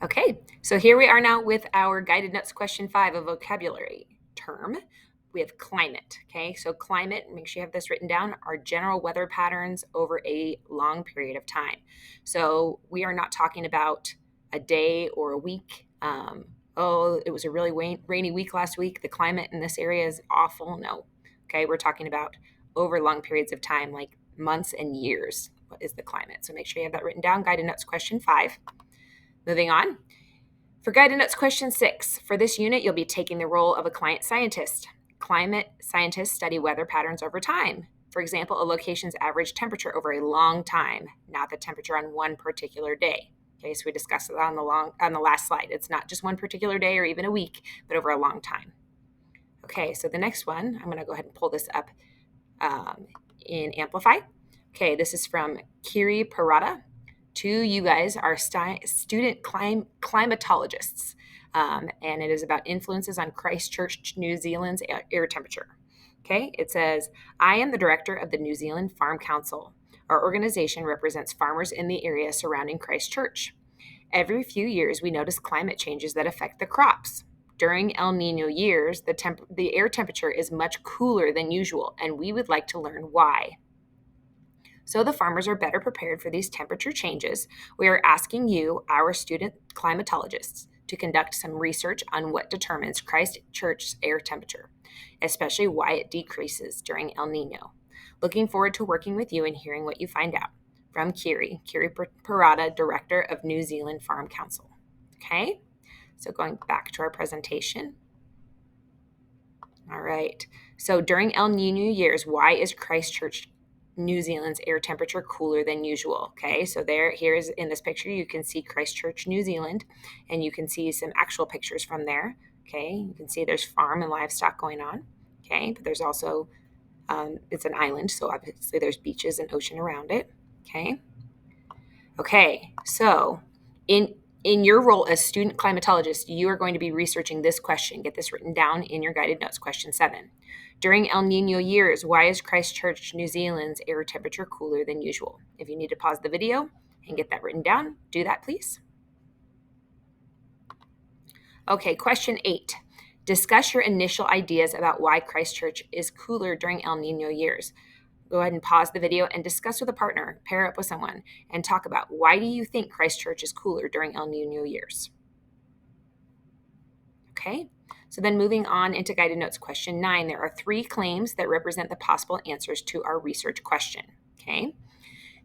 Okay, so here we are now with our guided notes question 5, a vocabulary term. We have climate. Okay, so climate, make sure you have this written down, are general weather patterns over a long period of time. So we are not talking about a day or a week. Oh, it was a really rainy week last week. The climate in this area is awful. No. Okay, we're talking about over long periods of time, like months and years. What is the climate? So make sure you have that written down. Guided notes question 5. Moving on. For guided notes question 6, for this unit, you'll be taking the role of a climate scientist. Climate scientists study weather patterns over time. For example, a location's average temperature over a long time, not the temperature on one particular day. Okay, so we discussed it on the last slide. It's not just one particular day or even a week, but over a long time. Okay, so the next one, I'm going to go ahead and pull this up in Amplify. Okay, this is from Kiri Parada. You guys are student climatologists, and it is about influences on Christchurch, New Zealand's air temperature. Okay, it says, I am the director of the New Zealand Farm Council. Our organization represents farmers in the area surrounding Christchurch. Every few years, we notice climate changes that affect the crops. During El Nino years, the air temperature is much cooler than usual, and we would like to learn why. So the farmers are better prepared for these temperature changes. We are asking you, our student climatologists, to conduct some research on what determines Christchurch's air temperature, especially why it decreases during El Nino. Looking forward to working with you and hearing what you find out. From Kiri Parada, Director of New Zealand Farm Council. Okay, so going back to our presentation. All right, so during El Nino years, why is Christchurch, New Zealand's air temperature cooler than usual? Okay, so here's in this picture, you can see Christchurch, New Zealand, and you can see some actual pictures from there. Okay, you can see there's farm and livestock going on. Okay, but there's also, it's an island, so obviously there's beaches and ocean around it. Okay, so in your role as student climatologist, you are going to be researching this question. Get this written down in your guided notes, question 7. During El Nino years, why is Christchurch, New Zealand's air temperature cooler than usual? If you need to pause the video and get that written down, do that, please. Okay, question 8. Discuss your initial ideas about why Christchurch is cooler during El Nino years. Go ahead and pause the video and discuss with a partner, pair up with someone, and talk about why do you think Christchurch is cooler during El Nino years? Okay, so then moving on into guided notes question 9, there are 3 claims that represent the possible answers to our research question. Okay,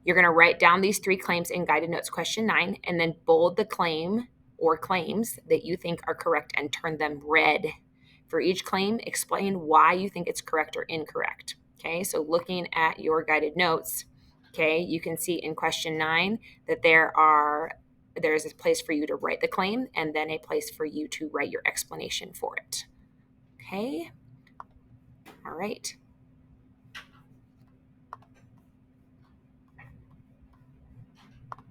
you're going to write down these 3 claims in guided notes question 9 and then bold the claim or claims that you think are correct and turn them red. For each claim, explain why you think it's correct or incorrect. Okay, so looking at your guided notes, okay, you can see in question 9 that there's a place for you to write the claim and then a place for you to write your explanation for it. Okay, all right.